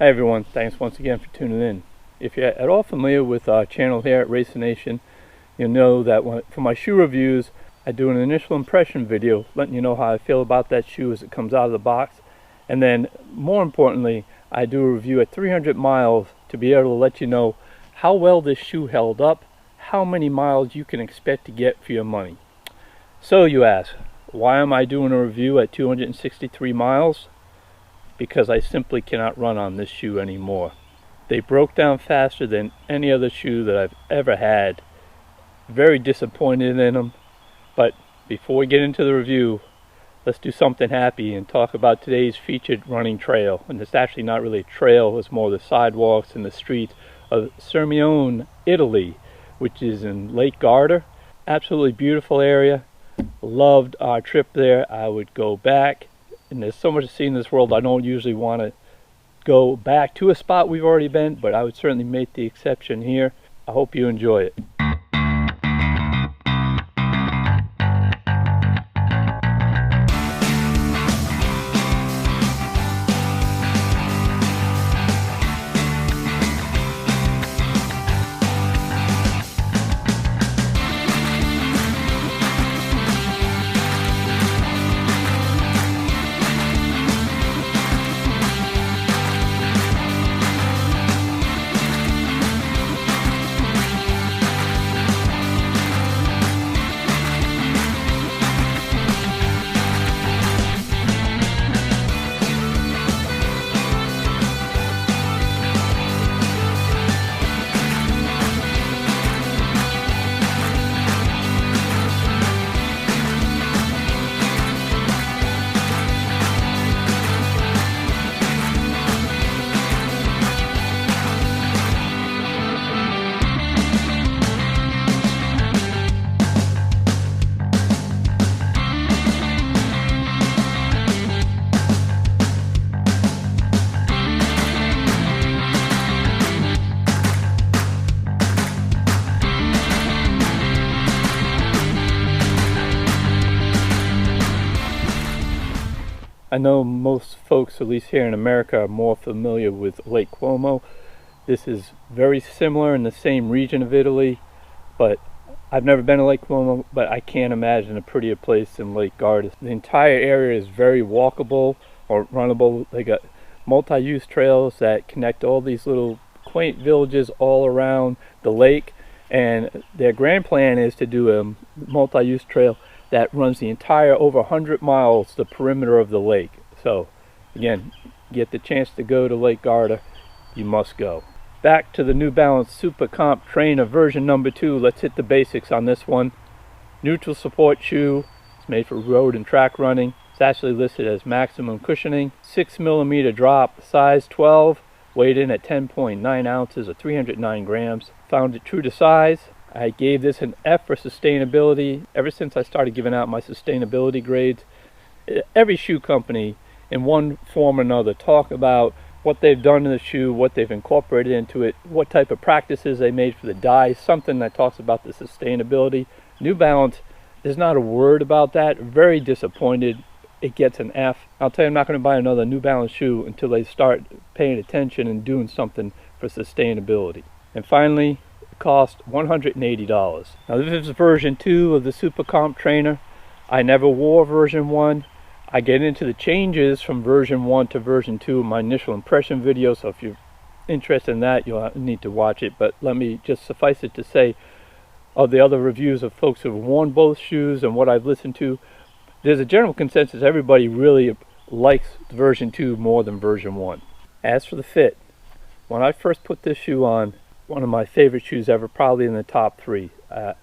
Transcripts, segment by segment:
Hi everyone, thanks once again for tuning in. If you're at all familiar with our channel here at Racer Nation, you'll know that for my shoe reviews, I do an initial impression video letting you know how I feel about that shoe as it comes out of the box. And then, more importantly, I do a review at 300 miles to be able to let you know how well this shoe held up, how many miles you can expect to get for your money. So you ask, why am I doing a review at 263 miles? Because I simply cannot run on this shoe anymore. They broke down faster than any other shoe that I've ever had. Very disappointed in them. But before we get into the review, let's do something happy and talk about today's featured running trail. And it's actually not really a trail, it's more the sidewalks and the streets of Sirmione, Italy, which is in Lake Garda. Absolutely beautiful area. Loved our trip there. I would go back. And there's so much to see in this world, I don't usually want to go back to a spot we've already been, but I would certainly make the exception here. I hope you enjoy it. I know most folks, at least here in America, are more familiar with Lake Como. This is very similar in the same region of Italy, but I've never been to Lake Como, but I can't imagine a prettier place than Lake Garda. The entire area is very walkable or runnable. They got multi-use trails that connect all these little quaint villages all around the lake, and their grand plan is to do a multi-use trail that runs the entire over 100 miles the perimeter of the lake. So again, get the chance to go to Lake Garda, you must go. Back to the New Balance SuperComp trainer version number 2. Let's hit the basics on this one. Neutral support shoe. It's made for road and track running. It's actually listed as maximum cushioning. 6mm drop, size 12, weighed in at 10.9 ounces or 309 grams. Found it true to size. I gave this an F for sustainability. Ever since I started giving out my sustainability grades, every shoe company in one form or another talk about what they've done to the shoe, what they've incorporated into it, what type of practices they made for the dye, something that talks about the sustainability. New Balance, there's not a word about that. Very disappointed it gets an F. I'll tell you, I'm not going to buy another New Balance shoe until they start paying attention and doing something for sustainability. And finally, cost $180. Now this is version 2 of the SuperComp trainer. I never wore version 1. I get into the changes from version 1 to version 2 in my initial impression video, so if you're interested in that, you'll need to watch it. But let me just suffice it to say, of the other reviews of folks who have worn both shoes and what I've listened to, there's a general consensus everybody really likes version 2 more than version 1. As for the fit, when I first put this shoe on, one of my favorite shoes ever, probably in the top 3. I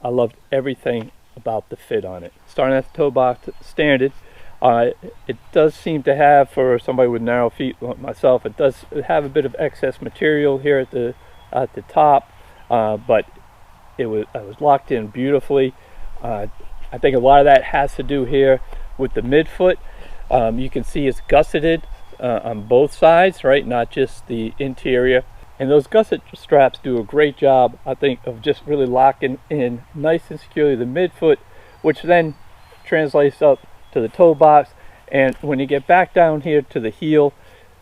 loved everything about the fit on it. Starting at the toe box standard, it does seem to have, for somebody with narrow feet like myself, it does have a bit of excess material here at the top, but I was locked in beautifully. I think a lot of that has to do here with the midfoot. You can see it's gusseted on both sides, right? Not just the interior. And those gusset straps do a great job, I think, of just really locking in nice and securely the midfoot, which then translates up to the toe box. And when you get back down here to the heel,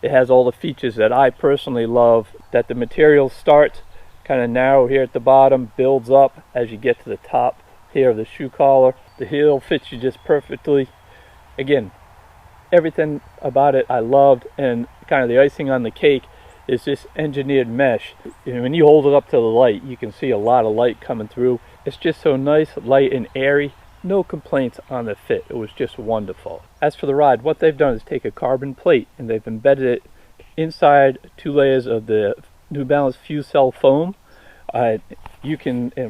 It has all the features that I personally love, that the material starts kind of narrow here at the bottom, builds up as you get to the top here of the shoe collar. The heel fits you just perfectly. Again, everything about it I loved, and kind of the icing on the cake is this engineered mesh. When you hold it up to the light, you can see a lot of light coming through. It's just so nice, light and airy. No complaints on the fit. It was just wonderful. As for the ride, what they've done is take a carbon plate and they've embedded it inside 2 layers of the New Balance fuse cell foam. And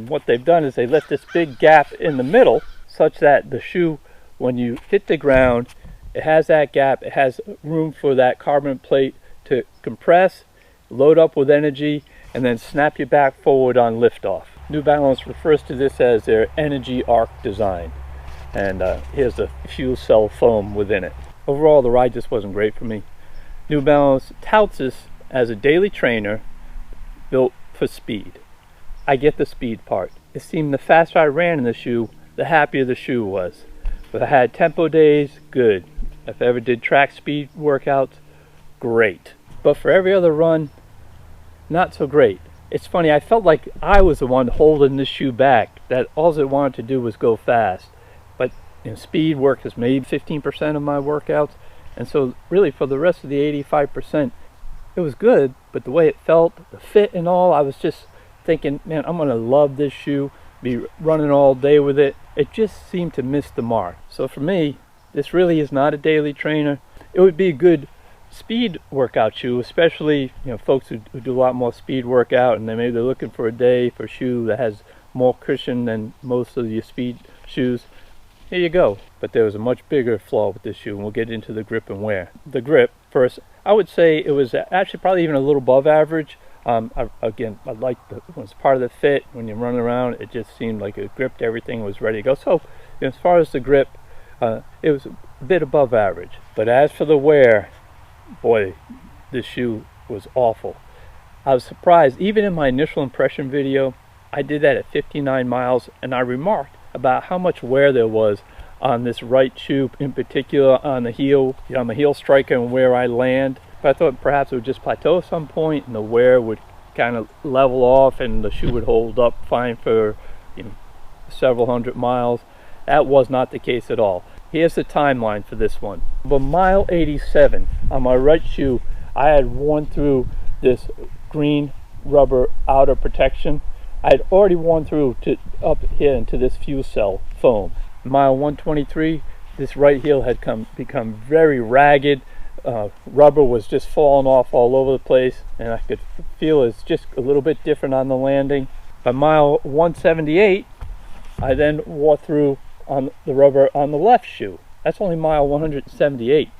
what they've done is they left this big gap in the middle such that the shoe, when you hit the ground, it has that gap. It has room for that carbon plate to compress, load up with energy, and then snap you back forward on liftoff. New Balance refers to this as their energy arc design. And here's the fuel cell foam within it. Overall, the ride just wasn't great for me. New Balance touts this as a daily trainer built for speed. I get the speed part. It seemed the faster I ran in the shoe, the happier the shoe was. If I had tempo days, good. If I ever did track speed workouts, great. But for every other run, not so great. It's funny, I felt like I was the one holding this shoe back, that all it wanted to do was go fast. But speed work is maybe 15% of my workouts, and so really for the rest of the 85%, it was good, but the way it felt, the fit and all, I was just thinking, man, I'm gonna love this shoe, be running all day with it. It just seemed to miss the mark. So for me, this really is not a daily trainer. It would be a good speed workout shoe, especially folks who do a lot more speed workout and they're looking for a day for a shoe that has more cushion than most of your speed shoes. Here you go. But there was a much bigger flaw with this shoe, and we'll get into the grip and wear. The grip first, I would say it was actually probably even a little above average. Again, I liked it was part of the fit. When you're running around, it just seemed like it gripped everything, was ready to go. So as far as the grip, it was a bit above average. But as for the wear, boy, this shoe was awful. I was surprised. Even in my initial impression video, I did that at 59 miles, and I remarked about how much wear there was on this right shoe, in particular on the heel, on the heel striker and where I land. But I thought perhaps it would just plateau at some point and the wear would kind of level off and the shoe would hold up fine for several hundred miles. That was not the case at all. Here's the timeline for this one. But mile 87 on my right shoe, I had worn through this green rubber outer protection. I had already worn through to up here into this fuel cell foam. Mile 123, this right heel had become very ragged. Rubber was just falling off all over the place, and I could feel it's just a little bit different on the landing. By mile 178, I then wore through on the rubber on the left shoe. That's only mile 178.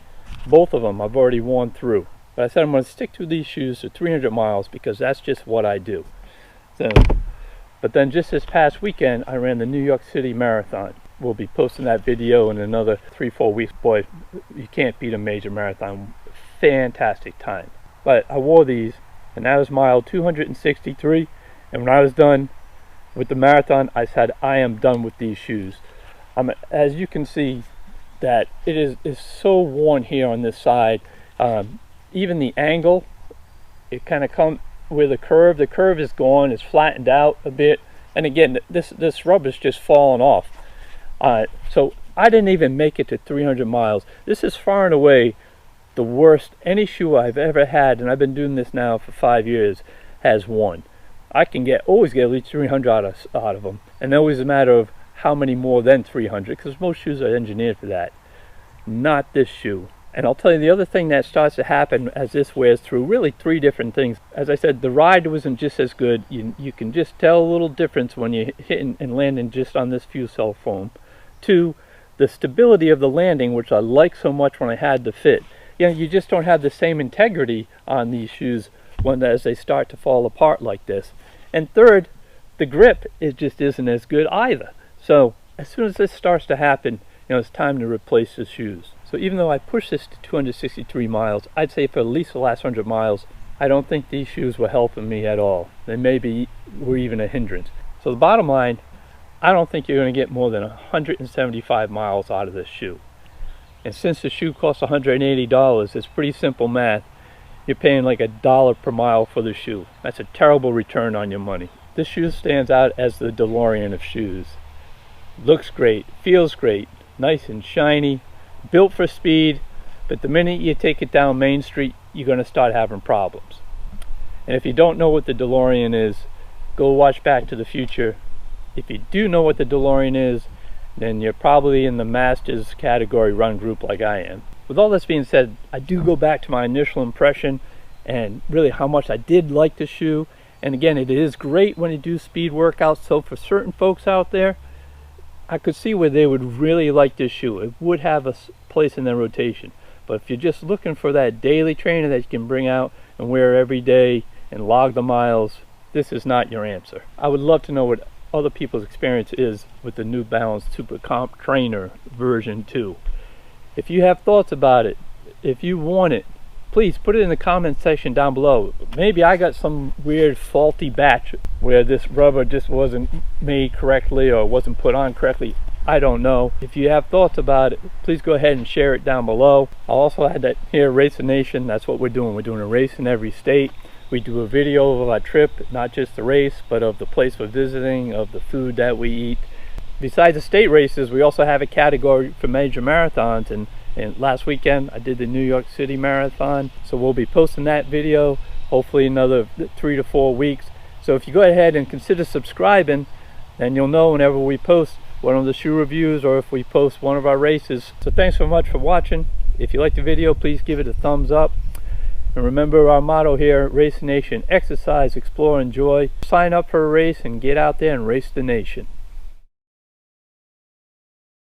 Both of them I've already worn through. But I said I'm going to stick to these shoes for 300 miles because that's just what I do. But then just this past weekend, I ran the New York City Marathon. We'll be posting that video in another 3-4 weeks. Boy, you can't beat a major marathon. Fantastic time. But I wore these, and that was mile 263. And when I was done with the marathon, I said, I am done with these shoes. As you can see, that it is so worn here on this side. Even the angle, it kind of comes with the curve is gone, it's flattened out a bit, and again this rubber's just fallen off. So I didn't even make it to 300 miles. This is far and away the worst any shoe I've ever had, and I've been doing this now for 5 years, has worn. I can always get at least 300 out of them, and always a matter of how many more than 300, because most shoes are engineered for that. Not this shoe. And I'll tell you the other thing that starts to happen as this wears through, really 3 different things. As I said, the ride wasn't just as good. You can just tell a little difference when you're hitting and landing just on this fuel cell foam. 2, the stability of the landing, which I like so much when I had the fit. You just don't have the same integrity on these shoes as they start to fall apart like this. And 3rd, the grip just isn't as good either. So as soon as this starts to happen, it's time to replace the shoes. So even though I pushed this to 263 miles, I'd say for at least the last 100 miles, I don't think these shoes were helping me at all. They maybe were even a hindrance. So the bottom line, I don't think you're going to get more than 175 miles out of this shoe. And since the shoe costs $180, it's pretty simple math. you're paying like $1 per mile for the shoe. That's a terrible return on your money. This shoe stands out as the DeLorean of shoes. Looks great, feels great, nice and shiny, built for speed, but the minute you take it down Main Street, you're going to start having problems. And if you don't know what the DeLorean is, go watch Back to the Future. If you do know what the DeLorean is, then you're probably in the Masters category run group like I am. With all this being said, I do go back to my initial impression and really how much I did like the shoe. And again, it is great when you do speed workouts, so for certain folks out there, I could see where they would really like this shoe. It would have a place in their rotation. But if you're just looking for that daily trainer that you can bring out and wear every day and log the miles, this is not your answer. I would love to know what other people's experience is with the New Balance SuperComp Trainer version 2. If you have thoughts about it, if you want it, please put it in the comment section down below. Maybe I got some weird faulty batch where this rubber just wasn't made correctly or wasn't put on correctly. I don't know. If you have thoughts about it, please go ahead and share it down below. I'll also add that here, Racing Nation, that's what we're doing. We're doing a race in every state. We do a video of our trip, not just the race, but of the place we're visiting, of the food that we eat. Besides the state races, we also have a category for major marathons, and last weekend I did the New York City Marathon, so we'll be posting that video hopefully another 3 to 4 weeks. So if you go ahead and consider subscribing, then you'll know whenever we post one of the shoe reviews or if we post one of our races. So thanks so much for watching. If you like the video, please give it a thumbs up. And remember our motto here, Race Nation: exercise, explore, enjoy. Sign up for a race and get out there and race the nation.